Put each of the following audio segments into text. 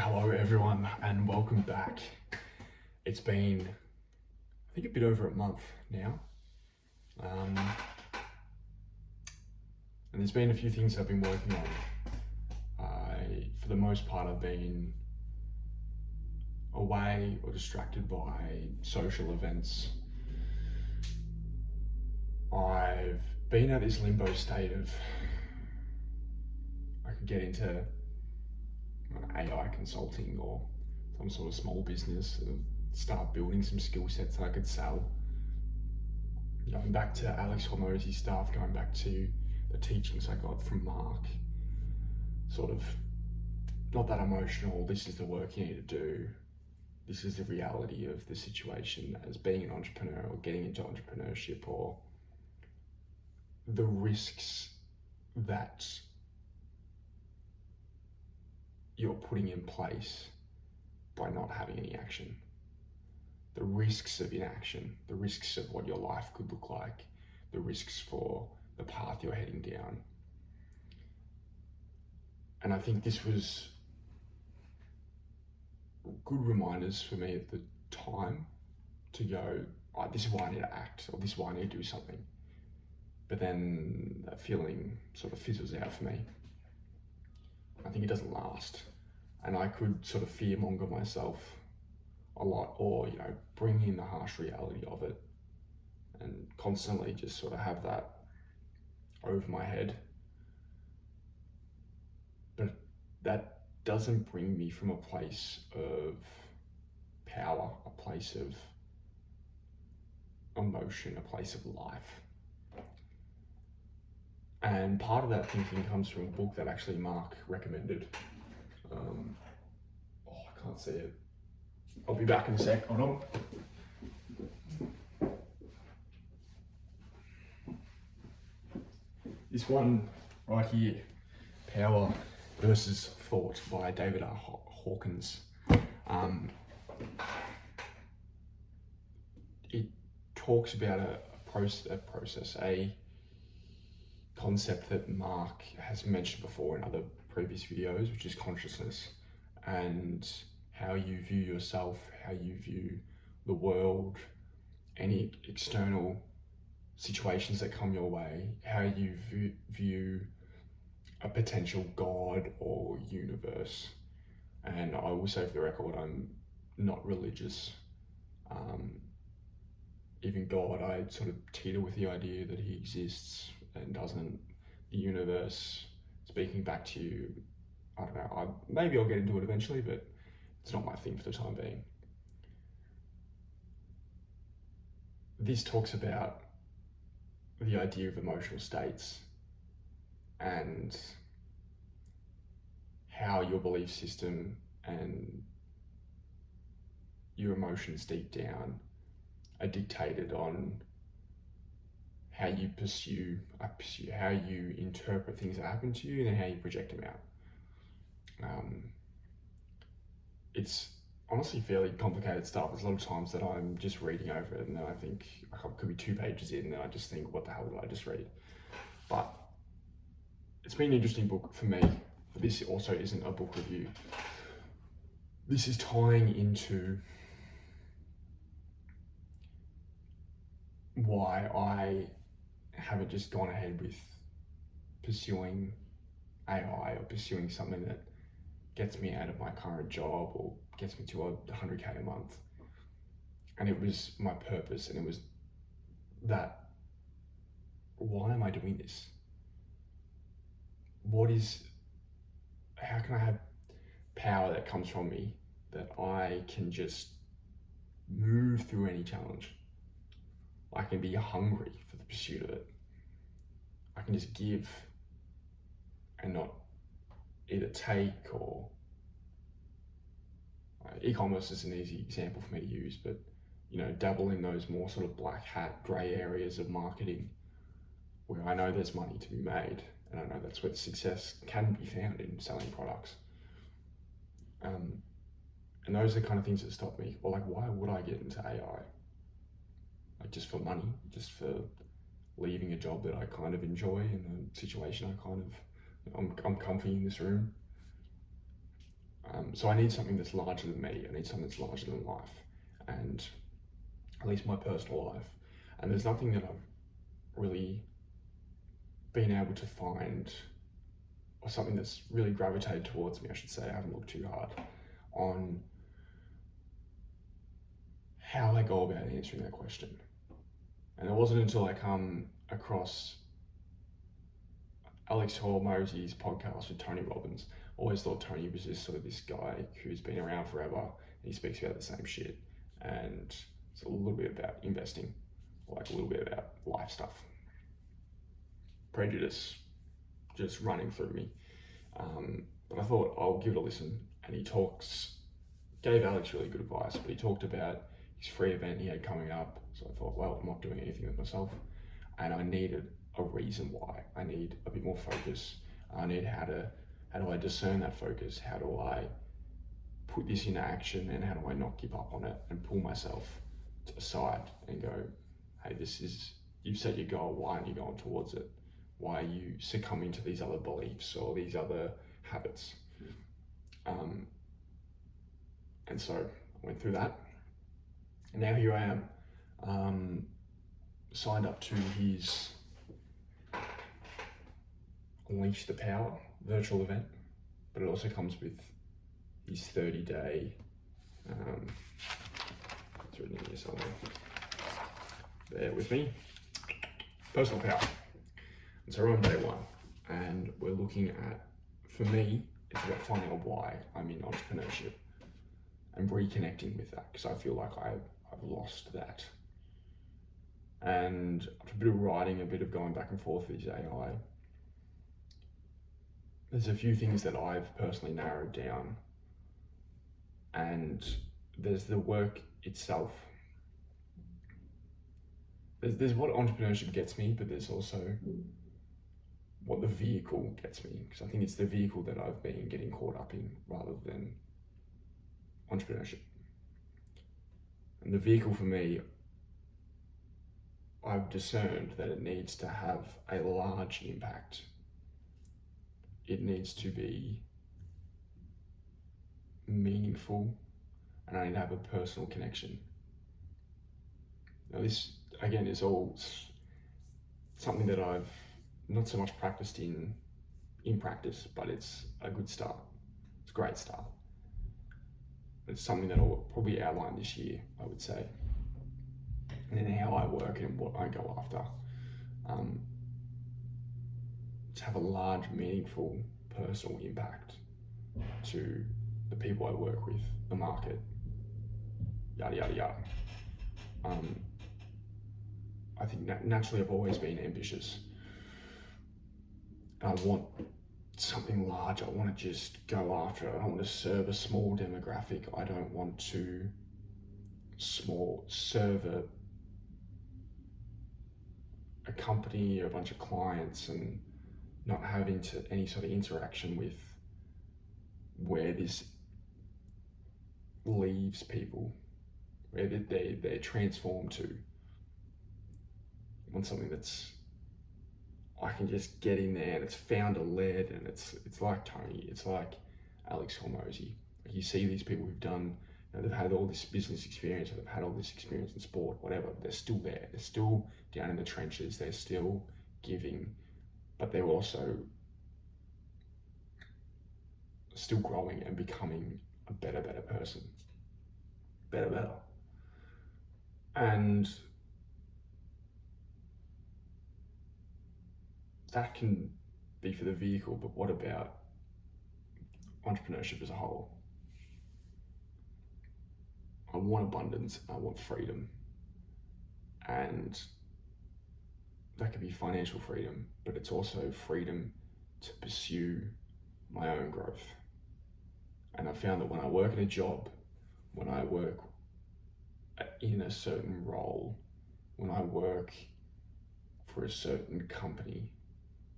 Hello everyone and welcome back. It's been, I think, a bit over a month now. And there's been a few things I've been working on. For the most part, I've been away or distracted by social events. I've been at this limbo state of, I could get into AI consulting or some sort of small business and start building some skill sets that I could sell. Going back to Alex Hormozy's stuff, going back to the teachings I got from Mark, sort of not that emotional, this is the work you need to do, this is the reality of the situation as being an entrepreneur or getting into entrepreneurship, or the risks that you're putting in place by not having any action. The risks of inaction, the risks of what your life could look like, the risks for the path you're heading down. And I think this was good reminders for me at the time to go, oh, this is why I need to act, or this is why I need to do something. But then that feeling sort of fizzles out for me. I think it doesn't last. And I could sort of fearmonger myself a lot, or, bring in the harsh reality of it and constantly just sort of have that over my head. But that doesn't bring me from a place of power, a place of emotion, a place of life. And part of that thinking comes from a book that actually Mark recommended. I can't see it. I'll be back in a sec. Hold on. This one right here, Power versus Thought by David R. Hawkins. It talks about a concept that Mark has mentioned before in other previous videos, which is consciousness, and how you view yourself, how you view the world, any external situations that come your way, how you view a potential God or universe. And I will say for the record, I'm not religious. Even God, I sort of teeter with the idea that he exists and doesn't. The universe, speaking back to you, I don't know, maybe I'll get into it eventually, but it's not my thing for the time being. This talks about the idea of emotional states and how your belief system and your emotions deep down are dictated on how you pursue, how you interpret things that happen to you, and then how you project them out. It's honestly fairly complicated stuff. There's a lot of times that I'm just reading over it and then I think I could be 2 pages in and I just think, what the hell did I just read? But it's been an interesting book for me. But this also isn't a book review. This is tying into why I haven't just gone ahead with pursuing AI or pursuing something that gets me out of my current job or gets me to 100K a month. And it was my purpose, and it was that, why am I doing this? How can I have power that comes from me, that I can just move through any challenge? I can be hungry for the pursuit of it. I can just give and not either take or... E-commerce is an easy example for me to use, but dabble in those more sort of black hat, grey areas of marketing where I know there's money to be made, and I know that's where the success can be found, in selling products. And those are the kind of things that stop me. Well, why would I get into AI? Just for money, just for leaving a job that I kind of enjoy in a situation I'm comfy in this room. So I need something that's larger than me. I need something that's larger than life, and at least my personal life. And there's nothing that I've really been able to find, or something that's really gravitated towards me, I should say. I haven't looked too hard on how I go about answering that question. And it wasn't until I come across Alex Hormozy's podcast with Tony Robbins. Always thought Tony was just sort of this guy who's been around forever, and he speaks about the same shit. And it's a little bit about investing, like a little bit about life stuff. Prejudice just running through me. But I thought I'll give it a listen. And he gave Alex really good advice, but he talked about his free event he had coming up. So I thought, well, I'm not doing anything with myself. And I needed a reason why. I need a bit more focus. I need how do I discern that focus? How do I put this into action, and how do I not give up on it and pull myself to the side and go, hey, you've set your goal, why aren't you going towards it? Why are you succumbing to these other beliefs or these other habits? And so I went through that, and now here I am, signed up to his Unleash the Power virtual event, but it also comes with his 30-day, it's written in here somewhere, bear with me, personal power. And so we're on day one, and we're looking at, for me, it's about finding out why I'm in entrepreneurship and reconnecting with that, because I feel like I've lost that. And after a bit of writing, a bit of going back and forth with AI, there's a few things that I've personally narrowed down, and there's the work itself. There's what entrepreneurship gets me, but there's also what the vehicle gets me, because I think it's the vehicle that I've been getting caught up in rather than entrepreneurship. And the vehicle for me, I've discerned that it needs to have a large impact. It needs to be meaningful, and I need to have a personal connection. Now this, again, is all something that I've not so much practiced in practice, but it's a good start. It's a great start. It's something that I'll probably outline this year, I would say. And then how I work and what I go after. To have a large, meaningful, personal impact to the people I work with, the market, yada, yada, yada. I think naturally I've always been ambitious. And I want something large. I want to just go after it. I don't want to serve a small demographic. I don't want to serve a company, a bunch of clients, and not having any sort of interaction with where this leaves people, where they're transformed to. I want something that's, I can just get in there and it's founder-led, and it's like Tony, it's like Alex Hormozy. You see these people who've done, they've had all this business experience, or they've had all this experience in sport, whatever, they're still there. They're still down in the trenches. They're still giving, but they're also still growing and becoming a better person. Better. And that can be for the vehicle, but what about entrepreneurship as a whole? I want abundance, I want freedom. And that could be financial freedom, but it's also freedom to pursue my own growth. And I found that when I work in a job, when I work in a certain role, when I work for a certain company,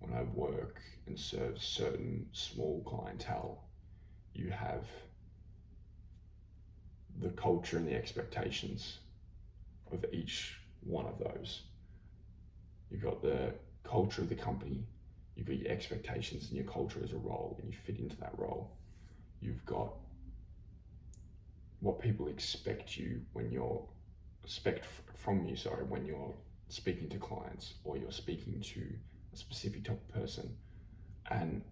when I work and serve certain small clientele, you have the culture and the expectations of each one of those. You've got the culture of the company, you've got your expectations and your culture as a role, and you fit into that role. you've got what people expect you when you're from you, sorry, when you're speaking to clients or you're speaking to a specific type of person. And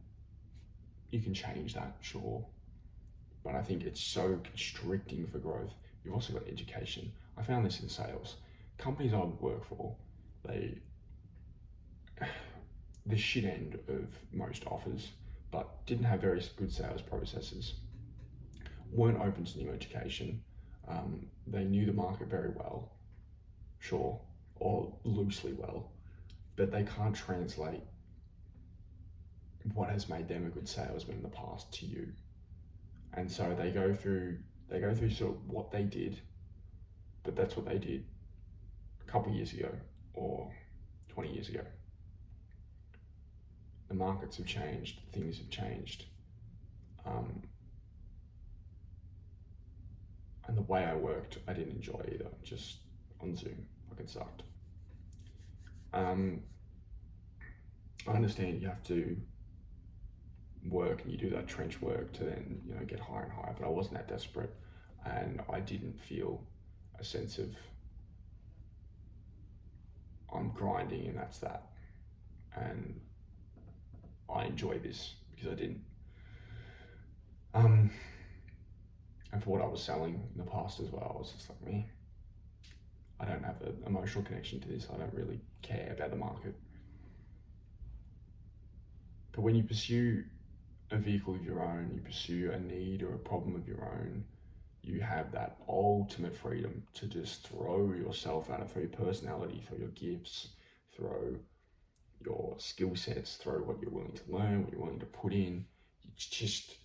you can change that, sure, but I think it's so constricting for growth. You've also got education. I found this in sales. Companies I would work for, the shit end of most offers, but didn't have very good sales processes, weren't open to new education. They knew the market very well, sure, or loosely well, but they can't translate what has made them a good salesman in the past to you. And so they go through sort of what they did, but that's what they did a couple of years ago or 20 years ago. The markets have changed, things have changed. And the way I worked, I didn't enjoy either, just on Zoom, fucking sucked. I understand you have to work and you do that trench work to then, get higher and higher, but I wasn't that desperate, and I didn't feel a sense of I'm grinding and that's that. And I enjoy this because I didn't. And for what I was selling in the past as well, I was just like, me, I don't have an emotional connection to this. I don't really care about the market. But when you pursue a vehicle of your own, you pursue a need or a problem of your own, you have that ultimate freedom to just throw yourself at it, throw your personality, throw your gifts, throw your skill sets, throw what you're willing to learn, what you're willing to put in. It's just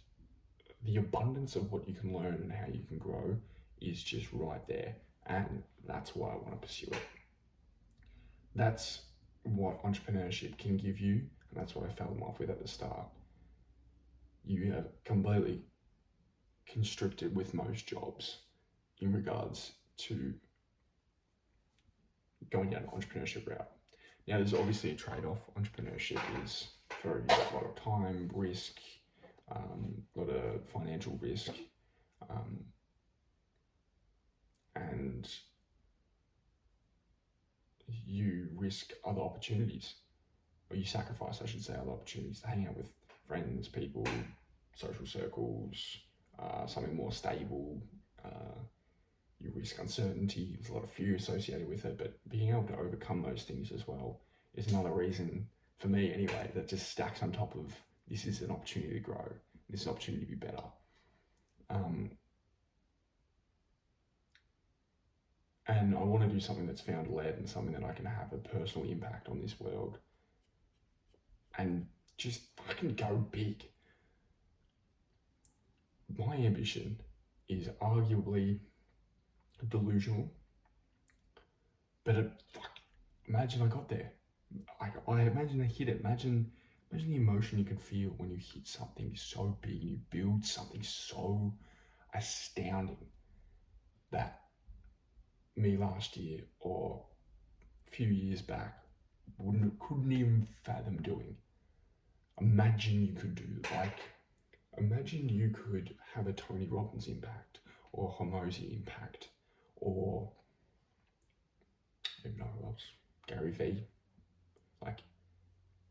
the abundance of what you can learn and how you can grow is just right there. And that's why I want to pursue it. That's what entrepreneurship can give you. And that's what I fell in love with at the start. You are completely constricted with most jobs in regards to going down an entrepreneurship route. Now, there's obviously a trade-off. Entrepreneurship is for a lot of time, risk, a lot of financial risk, and you risk other opportunities, or you sacrifice, I should say, other opportunities to hang out with friends, people, social circles, something more stable. You risk uncertainty. There's a lot of fear associated with it, but being able to overcome those things as well is another reason, for me anyway, that just stacks on top of this is an opportunity to grow. This is an opportunity to be better. And I want to do something that's founder-led and something that I can have a personal impact on this world and just fucking go big. My ambition is arguably delusional, but imagine I got there. I imagine I hit it. Imagine the emotion you can feel when you hit something so big and you build something so astounding that me last year or a few years back couldn't even fathom doing. Imagine you could do imagine you could have a Tony Robbins impact or a Hormozi impact or I don't know who else, Gary Vee.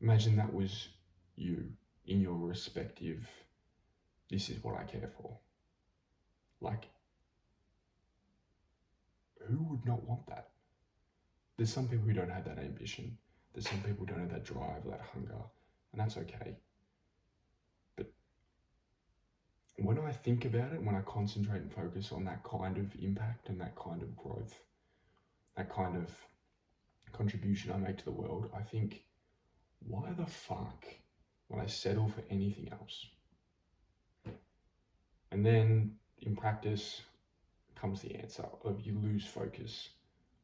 Imagine that was you in your respective, this is what I care for. Who would not want that? There's some people who don't have that ambition. There's some people who don't have that drive, that hunger, and that's okay. But when I think about it, when I concentrate and focus on that kind of impact and that kind of growth, that kind of contribution I make to the world, I think, why the fuck would I settle for anything else? And then in practice comes the answer of you lose focus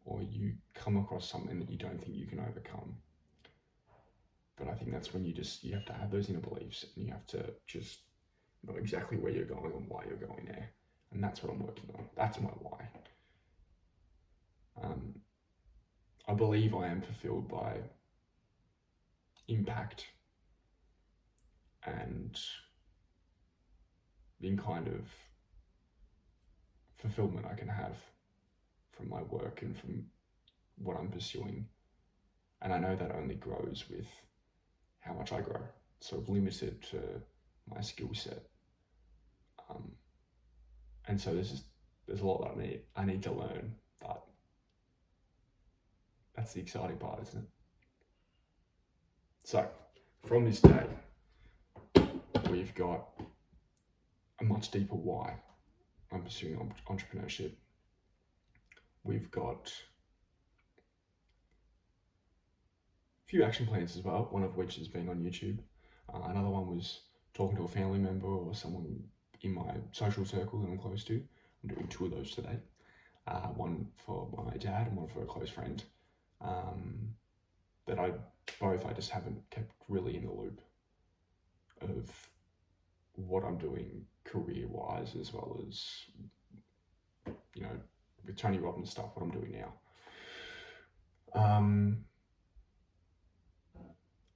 or you come across something that you don't think you can overcome. But I think that's when you have to have those inner beliefs and you have to just know exactly where you're going and why you're going there. And that's what I'm working on. That's my why. I believe I am fulfilled by impact and kind of fulfillment I can have from my work and from what I'm pursuing. And I know that only grows with how much I grow. It's sort of limited to my skill set. And so there's a lot that I need to learn, but that's the exciting part, isn't it? So from this day, we've got a much deeper why I'm pursuing entrepreneurship. We've got a few action plans as well, one of which is being on YouTube. Another one was talking to a family member or someone in my social circle that I'm close to. I'm doing 2 of those today. One for my dad and one for a close friend. That I just haven't kept really in the loop of what I'm doing career-wise, as well as, you know, with Tony Robbins stuff, what I'm doing now.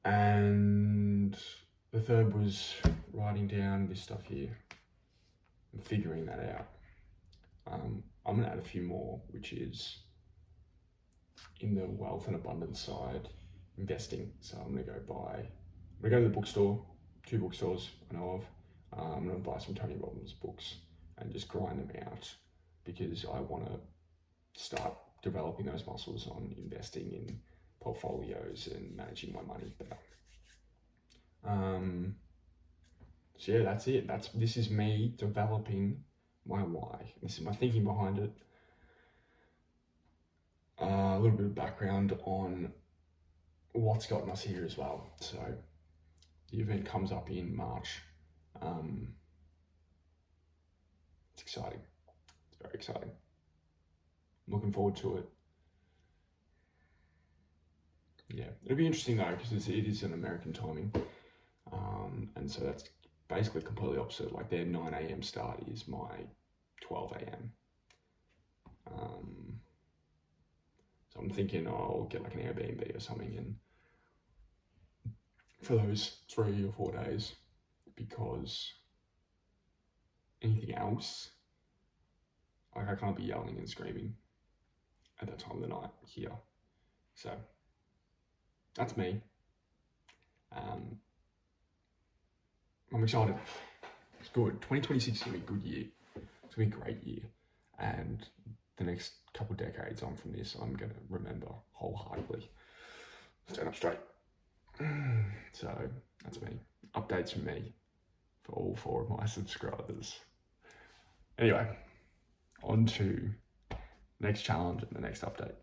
And the third was writing down this stuff here and figuring that out. I'm gonna add a few more, which is in the wealth and abundance side, investing. So I'm gonna go to the bookstore, 2 bookstores I know of. I'm gonna buy some Tony Robbins books and just grind them out, because I wanna start developing those muscles on investing in portfolios and managing my money better. So yeah, that's it. This is me developing my why. This is my thinking behind it. A little bit of background on what's gotten us here as well. So the event comes up in March. It's exciting. It's very exciting. I'm looking forward to it. Yeah, it'll be interesting though, because it is an American timing. And so that's basically completely opposite. Like their 9 a.m. start is my 12 a.m. So I'm thinking I'll get like an Airbnb or something and for those 3 or 4 days, because anything else, like I can't be yelling and screaming at that time of the night here. So that's me. I'm excited. It's good. 2026 is gonna be a good year. It's gonna be a great year. And the next couple decades on from this, I'm gonna remember wholeheartedly. Stand up straight. So that's me. Updates from me for all 4 of my subscribers. Anyway, on to next challenge and the next update.